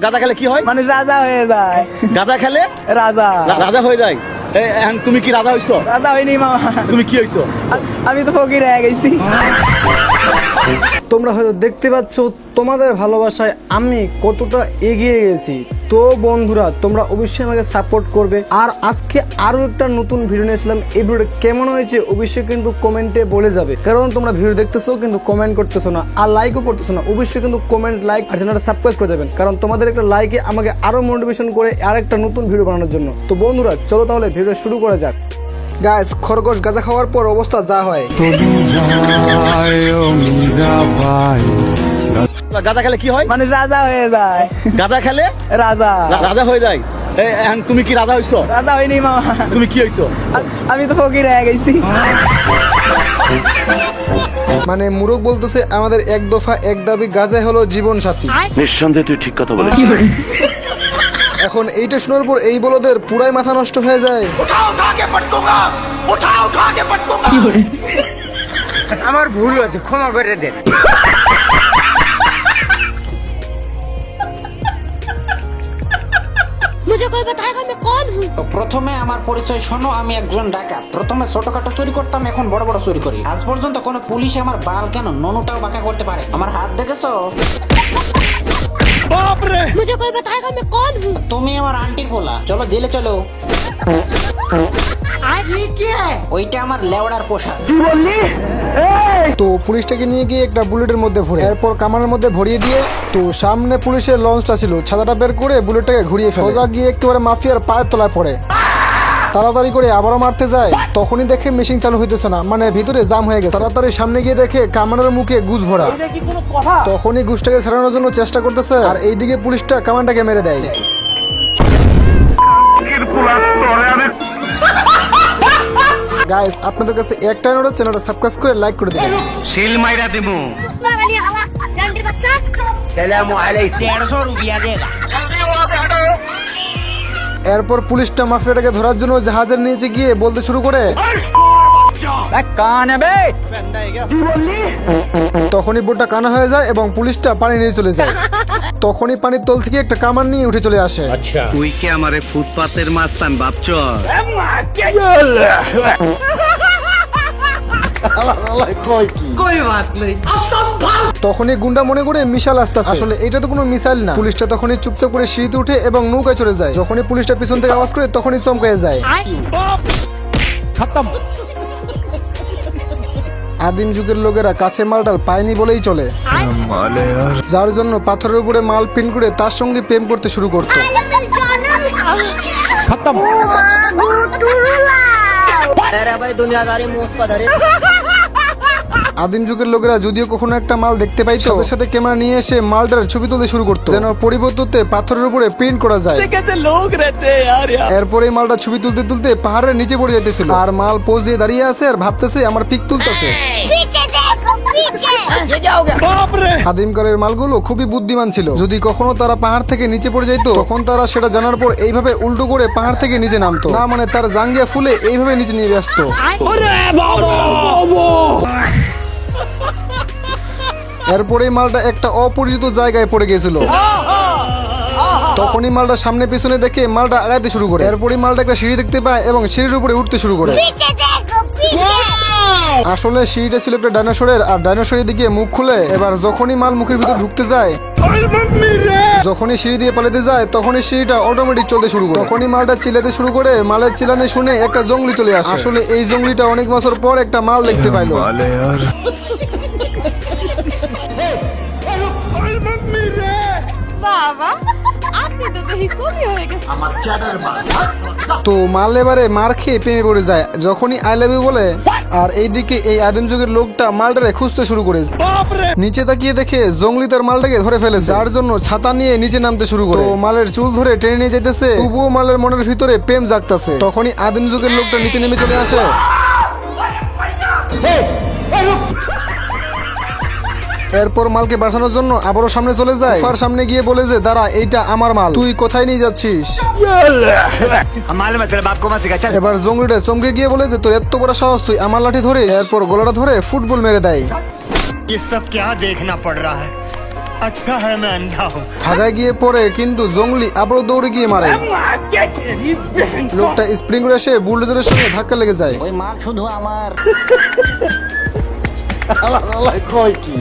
গাঁজা খেলে কি হয়? মানে রাজা হয়ে যায়। গাঁজা খেলে রাজা রাজা হয়ে যায়। এখন তুমি কি রাজা হইছো? রাজা হয়নি মামা, তুমি কি হইছো? আমি তো ফকির হয়ে গেছি। তোমরা হয়তো দেখতে পাচ্ছ তোমাদের ভালোবাসায় আমি কতটা এগিয়ে গেছি। তো বন্ধুরা, তোমরা অবশ্যই আমাকে সাপোর্ট করবে। আর আজকে আরো একটা নতুন ভিডিও নিয়েছিলাম। এই ভিডিওটা কেমন হয়েছে অবশ্যই কিন্তু কমেন্টে বলে যাবে, কারণ তোমরা ভিডিও দেখতেছো কিন্তু কমেন্ট করতেছো না আর লাইকও করতেছো না। অবশ্যই কিন্তু কমেন্ট, লাইক আর চ্যানেলটা সাবস্ক্রাইব করে যাবেন, কারণ তোমাদের একটা লাইকে আমাকে আরো মোটিভেশন করে আর একটা নতুন ভিডিও বানানোর জন্য। তো বন্ধুরা চলো তাহলে ভিডিও শুরু করা যাক। গাইস, খরগোশ গাঁজা খাওয়ার পর অবস্থা যা হয়। গাঁজা খেলে কি হয়? মানে রাজা হয়ে যায়। গাঁজা খেলে রাজা রাজা হয়ে যায়। এখন তুমি কি রাজা হইছো? রাজা হয়নি মামা, তুমি কি হইছো? আমি তো ফকির হয়ে গেছি। মানে মুরুখ বলতেছে আমাদের এক দফা এক দাবি, গাঁজা হলো জীবন সাথী। নিঃসন্দেহে তুই ঠিক কথা বলেছিস। এখন এইটা শোনার পর এই বলদের পুরাই মাথা নষ্ট হয়ে যায়। আমার ভুল হয়েছে, ক্ষমা করে দেন। मुझे कोई बताएगा मैं कौन हूँ? তো প্রথমে আমার পরিচয় শোনো, আমি একজন ডাকাত। প্রথমে ছোটখাটো চুরি করতাম, এখন বড় বড় চুরি করি। আজ পর্যন্ত কোনো পুলিশ আমার বাল কেন ননুটাও বাঁকা করতে পারে। আমার হাত দেখেছো? मुझे कोई बताएगा मैं कौन हूँ? তুমি আমার আন্টির পোলা, চলো জেলে চলো। ওইটা আমার লেওড়ার পোশাক। তো পুলিশটাকে নিয়ে গিয়ে একটা বুলেটের মধ্যে ভরে, এরপর কামানের মধ্যে ভরিয়ে দিয়ে, তো সামনে পুলিশের লঞ্চটা ছিল, ছাতাটা বের করে বুলেটটাকে ঘুরিয়ে ফেলে। সোজা গিয়ে একেবারে মাফিয়ার পায়ের তলায় পড়ে। তাড়াতাড়ি করে আবারও মারতে যায়, তখনই দেখে মেশিন চালু হইতেছে না, মানে ভিতরে জাম হয়ে গেছে। তাড়াতাড়ি সামনে গিয়ে দেখে কামানের মুখে গুজ ভরা। তখনই গুজটাকে ছাড়ানোর জন্য চেষ্টা করতেছে, আর এইদিকে পুলিশটা কামানটাকে মেরে দেয়। গাইস, আপনাদের কাছে একটাই অনুরোধ, চ্যানেলটা সাবস্ক্রাইব করে লাইক করে দিবেন। শিল মাইরা দিমু। এরপর পুলিশটা মাফিয়াটাকে ধরার জন্য জাহাজের নিচে গিয়ে বলতে শুরু করে, তখনই বোটটা কানা হয়ে যায় এবং পুলিশটা পানি নিয়ে চলে যায়। তখনই পানির তল থেকে একটা কামান নিয়ে উঠে চলে আসে। তুই কি আমারে ফুটপাতের মাস্তান ভাবছ? তখনই গুন্ডা মনে করে মিসাইল আসতেছে। আসলে এটা তো কোনো মিসাইল না। পুলিশটা তখনই চুপচাপ করে সিঁড়িতে উঠে এবং নৌকায় চলে যায়। যখনই পুলিশটা পিছন থেকে আওয়াজ করে তখনই চমকে যায়। আদিম যুগের লোকেরা কাছে মালটাল পায়নি বলেই চলে, যার জন্য পাথরের উপরে মাল পিন করে তার সঙ্গে প্রেম করতে শুরু করতো। আদিম যুগের লোকেরা যদিও কখনো একটা মাল দেখতে পাইতো, তাদের সাথে ক্যামেরা নিয়ে এসে মালটার ছবি তুলতে শুরু করতো, যেন পরিবর্ততে পাথরের উপরে প্রিন্ট করা যায়। এরপরে এই মালটা ছবি তুলতে তুলতে পাহাড়ের নিচে পড়ে যাইতেছিল, আর মাল পোজ দিয়ে দাঁড়িয়ে আছে আর ভাবতেছে আমার পিক তুলতেছে। আদিমকালের মালগুলো খুবই বুদ্ধিমান ছিল। যদি কখনো তারা পাহাড় থেকে নিচে পড়ে যাইতো, তখন তারা সেটা জানার পর এইভাবে উল্টো করে পাহাড় থেকে নিচে নামতো না, মানে তার জাঙ্গিয়া ফুলে এইভাবে নিচে নিয়ে আসতো। এরপরে মালটা একটা অপরিচিত জায়গায় পড়ে গেছিল। তখনই মালটা সামনে পিছনে দেখে মালটা আগাইতে শুরু করে। এরপরে মালটা একটা সিঁড়ি দেখতে পায় এবং সিঁড়ির উপরে উঠতে শুরু করে। আসলে সিঁড়িটা ছিল একটা ডাইনোসরের, আর ডাইনোসরের দিকে মুখ খুলে। এবার যখনই মাল মুখের ভিতর ঢুকতে যায়, যখনই সিঁড়ি দিয়ে পালাতে যায়, তখনই সিঁড়িটা অটোমেটিক চলতে শুরু করে। তখনই মালটা চিল্লাতে শুরু করে। মালের চিল্লানি শুনে একটা জঙ্গলি চলে আসে। আসলে এই জঙ্গলিটা অনেক বছর পর একটা মাল দেখতে পাইলো। তো মাল এবারে মার খেয়ে প্রেমে পড়ে যায় যখনই আই লাভ ইউ বলে। আর এইদিকে এই আদিম যুগের লোকটা মালটারে খুঁজতে শুরু করে। নিচে তাকিয়ে দেখে জঙ্গলি তার মালটাকে ধরে ফেলেছে, যার জন্য ছাতা নিয়ে নিচে নামতে শুরু করে। তো মালের চুল ধরে টেনে নিয়ে যেতেছে, তবুও মালের মনের ভিতরে প্রেম জাগতাছে। তখনই আদিম যুগের লোকটা নিচে নেমে চলে আসে। এরপর মালকে বাঁচানোর জন্য আবারও সামনে চলে যায়। তার সামনে গিয়ে বলে যে দাঁড়া, এইটা আমার মাল, তুই কোথায় নিয়ে যাচ্ছিস? এবার জঙ্গলিটা চমকে গিয়ে বলে যে তোর এত বড় সাহস, তুই আমার লাঠি ধরে। এরপর গলাটা ধরে ফুটবল মেরে দেয়। ये सब क्या देखना पड़ रहा है? ধাগায় গিয়ে পড়ে কিন্তু জঙ্গলি আবারও দৌড়ে গিয়ে মারে। লোকটা স্প্রিং করে এসে বুলডোজারের সঙ্গে ধাক্কা লেগে যায়। ওই মাল শুধু আমার। কয় কি